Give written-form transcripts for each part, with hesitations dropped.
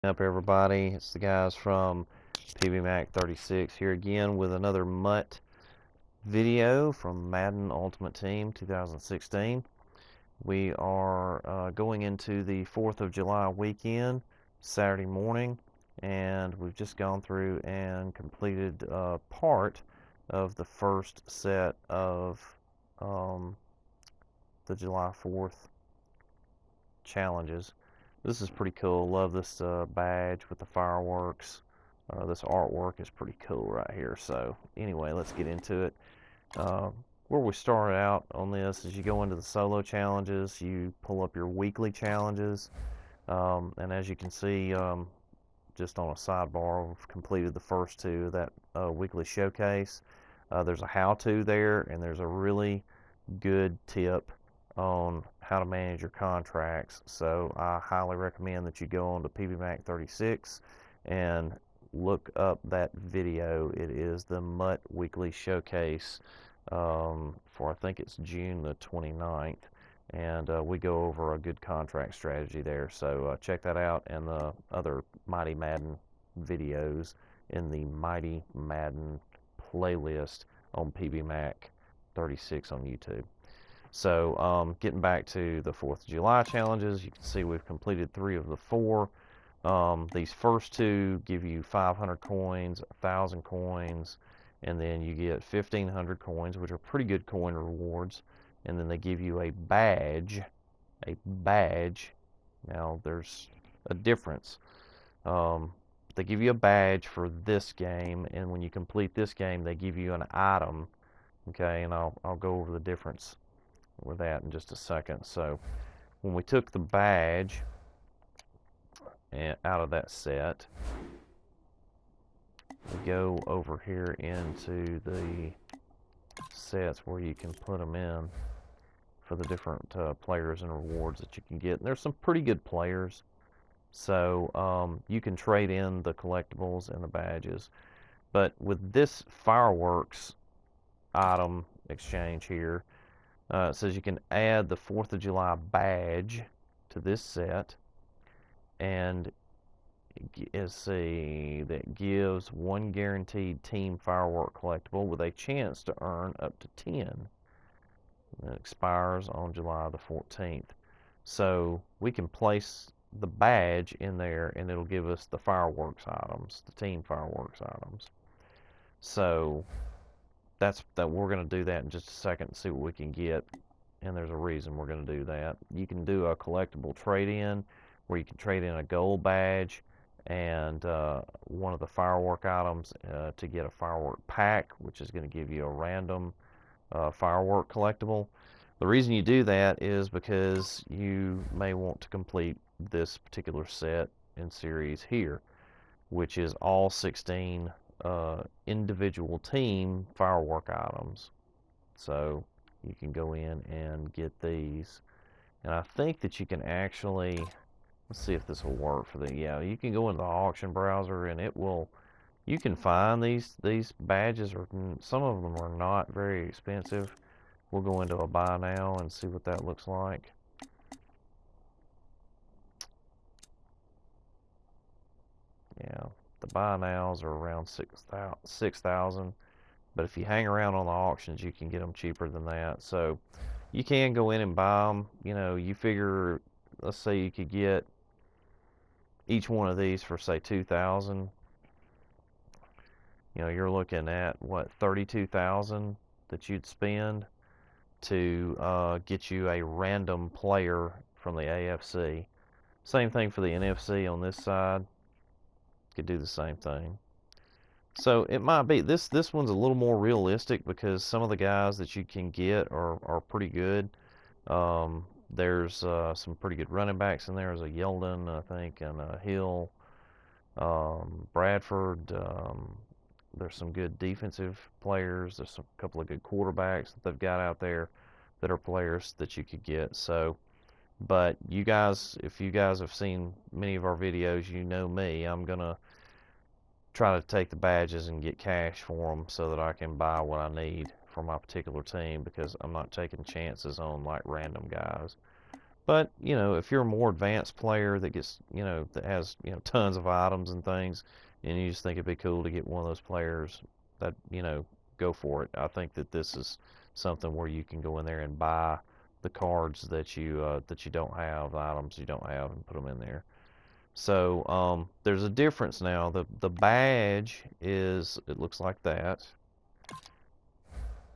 Up everybody, it's the guys from PBMac 36 here again with another MUT video from Madden Ultimate Team 2016. We are going into the 4th of July weekend, Saturday morning, and we've just gone through and completed part of the first set of the July 4th challenges. This is pretty cool. Love this badge with the fireworks. This artwork is pretty cool right here. So anyway, let's get into it. Uh, where we start out on this is you go into the solo challenges. You pull up your weekly challenges. And as you can see, just on a sidebar, we've completed the first two of that weekly showcase. There's a how-to there, and there's a really good tip on how to manage your contracts. So I highly recommend that you go on to PBMac 36 and look up that video. It is the MUT Weekly Showcase for I think it's June the 29th. And we go over a good contract strategy there. So check that out and the other Mighty Madden videos in the Mighty Madden playlist on PBMac 36 on YouTube. So getting back to the 4th of July challenges, you can see we've completed 3 of the 4. These first 2 give you 500 coins, 1,000 coins, and then you get 1,500 coins, which are pretty good coin rewards. And then they give you a badge. A badge. Now there's a difference. They give you a badge for this game, and when you complete this game, they give you an item. Okay, and I'll go over the difference with that in just a second. So when we took the badge out of that set, we go over here into the sets where you can put them in for the different players and rewards that you can get. And there's some pretty good players, so you can trade in the collectibles and the badges. But with this fireworks item exchange here, it says you can add the 4th of July badge to this set, and that gives 1 guaranteed team firework collectible with a chance to earn up to 10. It expires on July the 14th. So we can place the badge in there and it'll give us the fireworks items, the team fireworks items. So we're going to do that in just a second and see what we can get. And there's a reason we're going to do that. You can do a collectible trade-in where you can trade in a gold badge and one of the firework items to get a firework pack, which is going to give you a random firework collectible. The reason you do that is because you may want to complete this particular set in series here, which is all 16 individual team firework items. So you can go in and get these. And I think that you can actually, let's see if this will work for the, yeah, you can go into the auction browser and it will, you can find these badges, or some of them are not very expensive. We'll go into a buy now and see what that looks like. Yeah, the buy nows are around 6,000, but if you hang around on the auctions, you can get them cheaper than that. So you can go in and buy them. You know, you figure, let's say you could get each one of these for say 2,000. You know, you're looking at what, 32,000 that you'd spend to get you a random player from the AFC. Same thing for the NFC on this side. Could do the same thing. So it might be this one's a little more realistic because some of the guys that you can get are pretty good. There's some pretty good running backs in there. There's a Yeldon, I think, and a Hill, Bradford. There's some good defensive players. There's a couple of good quarterbacks that they've got out there that are players that you could get. So, but you guys, if you guys have seen many of our videos, you know me. I'm gonna try to take the badges and get cash for them so that I can buy what I need for my particular team, because I'm not taking chances on like random guys. But, you know, if you're a more advanced player that gets, you know, that has, you know, tons of items and things, and you just think it'd be cool to get one of those players, that, you know, go for it. I think that this is something where you can go in there and buy the cards that you don't have, the items you don't have, and put them in there. So there's a difference now. The badge is, it looks like that,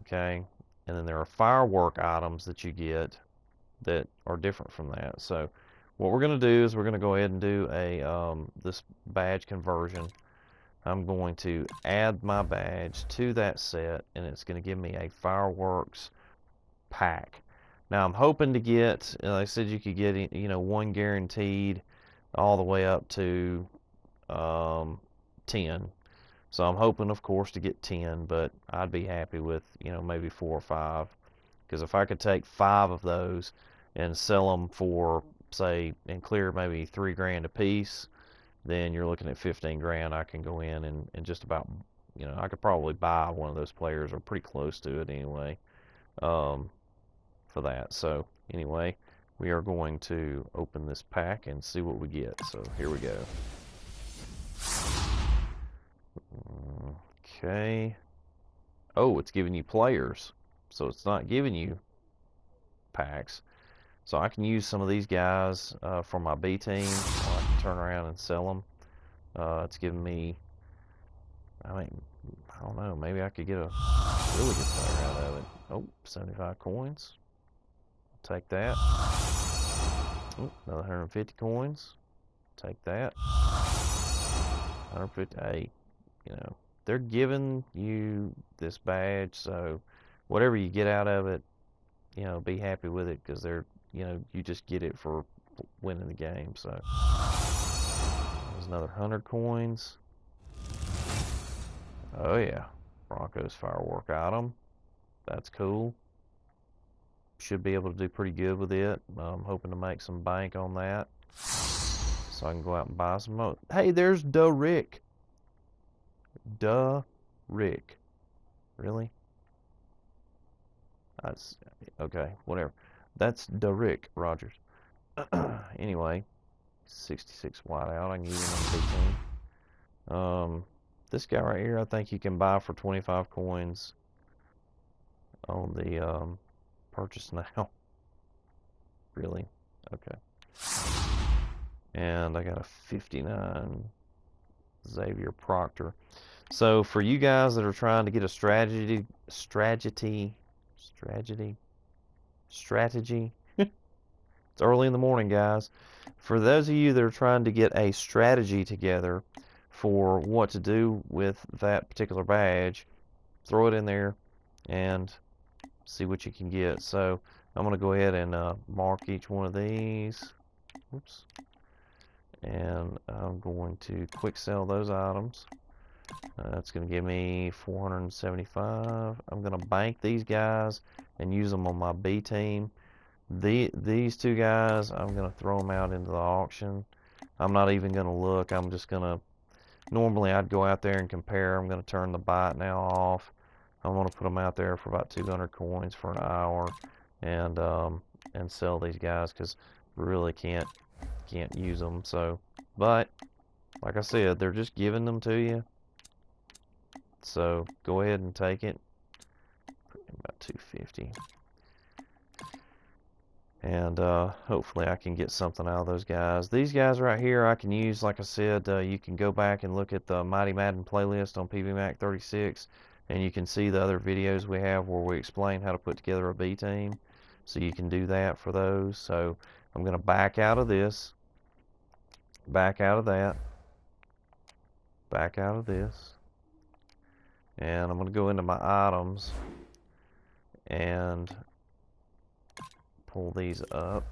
okay, and then there are firework items that you get that are different from that. So what we're going to do is we're going to go ahead and do a this badge conversion. I'm going to add my badge to that set, and it's going to give me a fireworks pack. Now I'm hoping to get, like I said, you could get, you know, one guaranteed all the way up to 10. So I'm hoping, of course, to get 10, but I'd be happy with, you know, maybe 4 or 5. Because if I could take 5 of those and sell them for, say, and clear maybe 3 grand a piece, then you're looking at 15 grand. I can go in and just about, you know, I could probably buy one of those players or pretty close to it anyway, for that. So anyway, we are going to open this pack and see what we get. So here we go. Okay. Oh, it's giving you players. So it's not giving you packs. So I can use some of these guys for my B team, or I can turn around and sell them. It's giving me, I mean, I don't know, maybe I could get a really good player out of it. Oh, 75 coins. I'll take that. Oh, another 150 coins. Take that. 150. Hey, you know, they're giving you this badge, so whatever you get out of it, you know, be happy with it, because they're, you know, you just get it for winning the game. So there's another 100 coins. Oh yeah, Broncos firework item. That's cool. Should be able to do pretty good with it. I'm hoping to make some bank on that, so I can go out and buy some more. Hey, there's Rick. Rick. Really? That's okay. Whatever. That's Rick Rogers. Anyway, 66 wide out. I can use him on 15. This guy right here, I think you can buy for 25 coins on the purchase now. Really? Okay. And I got a 59 Xavier Proctor. So for you guys that are trying to get a strategy, it's early in the morning, guys. For those of you that are trying to get a strategy together for what to do with that particular badge, throw it in there and see what you can get. So I'm going to go ahead and mark each one of these. Oops. And I'm going to quick sell those items. That's going to give me 475. I'm going to bank these guys and use them on my B team. These two guys, I'm going to throw them out into the auction. I'm not even going to look. I'm just going to, normally I'd go out there and compare. I'm going to turn the buy it now off. I'm going to put them out there for about 200 coins for an hour and sell these guys, because really can't use them. So, but like I said, they're just giving them to you. So go ahead and take it. About 250. And hopefully I can get something out of those guys. These guys right here I can use, like I said, you can go back and look at the Mighty Madden playlist on PVMac 36, and you can see the other videos we have where we explain how to put together a B team. So you can do that for those. So I'm going to back out of this, back out of that, back out of this, and I'm going to go into my items and pull these up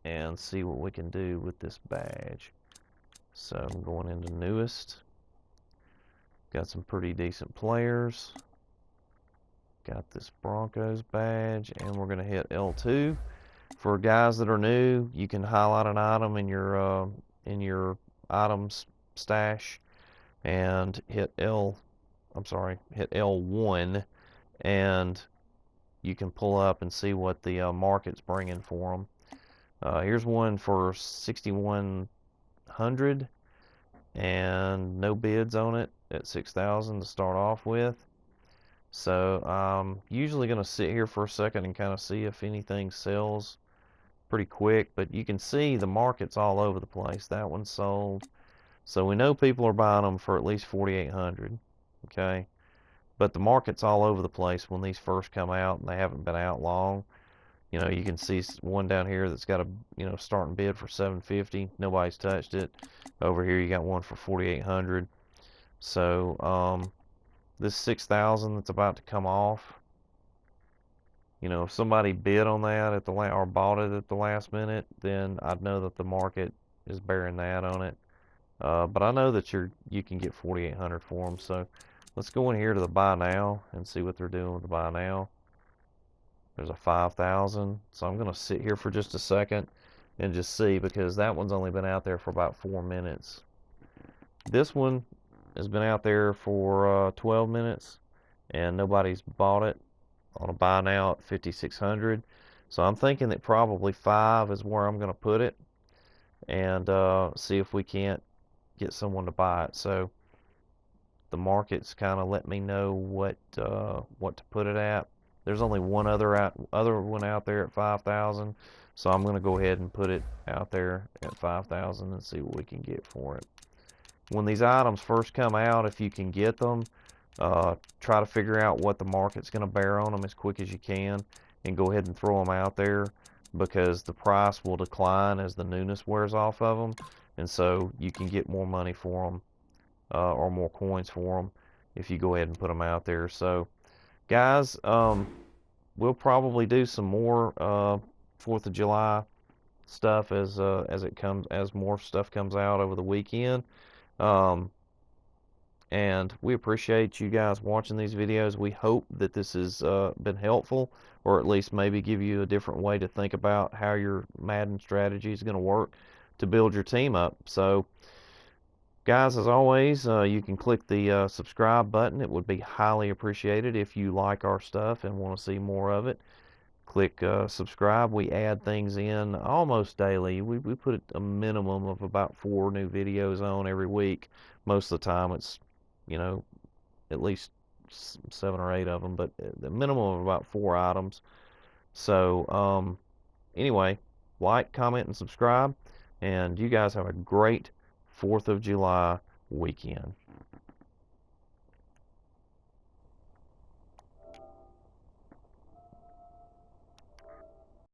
and see what we can do with this badge. So I'm going into newest. Got some pretty decent players. Got this Broncos badge, and we're going to hit L2. For guys that are new, you can highlight an item in your items stash and hit hit L1, and you can pull up and see what the market's bringing for them. Here's one for 6,100 and no bids on it at 6,000 to start off with. So I'm usually going to sit here for a second and kind of see if anything sells pretty quick, but you can see the market's all over the place. That one's sold. So we know people are buying them for at least 4,800. Okay. But the market's all over the place when these first come out and they haven't been out long. You know, you can see one down here that's got a, starting bid for 750. Nobody's touched it. Over here you got one for 4,800. So, this 6,000 that's about to come off, if somebody bid on that at the or bought it at the last minute, then I'd know that the market is bearing that on it. But I know that you can get 4,800 for them. So let's go in here to the buy now and see what they're doing with the buy now. There's a 5,000. So I'm going to sit here for just a second and just see, because that one's only been out there for about 4 minutes. This one has been out there for 12 minutes and nobody's bought it on a buy now at 5,600. So I'm thinking that probably 5 is where I'm going to put it and see if we can't get someone to buy it. So the market's kind of let me know what to put it at. There's only one other one out there at 5,000, so I'm going to go ahead and put it out there at 5,000 and see what we can get for it. When these items first come out, if you can get them, try to figure out what the market's going to bear on them as quick as you can and go ahead and throw them out there, because the price will decline as the newness wears off of them, and so you can get more money for them or more coins for them if you go ahead and put them out there. So guys, we'll probably do some more 4th of July stuff as more stuff comes out over the weekend. And we appreciate you guys watching these videos. We hope that this has been helpful, or at least maybe give you a different way to think about how your Madden strategy is going to work to build your team up. So guys, as always, you can click the subscribe button. It would be highly appreciated if you like our stuff and want to see more of it. Click subscribe. We add things in almost daily. We put a minimum of about 4 new videos on every week. Most of the time it's, at least 7 or 8 of them, but the minimum of about 4 items. So, anyway, like, comment, and subscribe. And you guys have a great 4th of July weekend.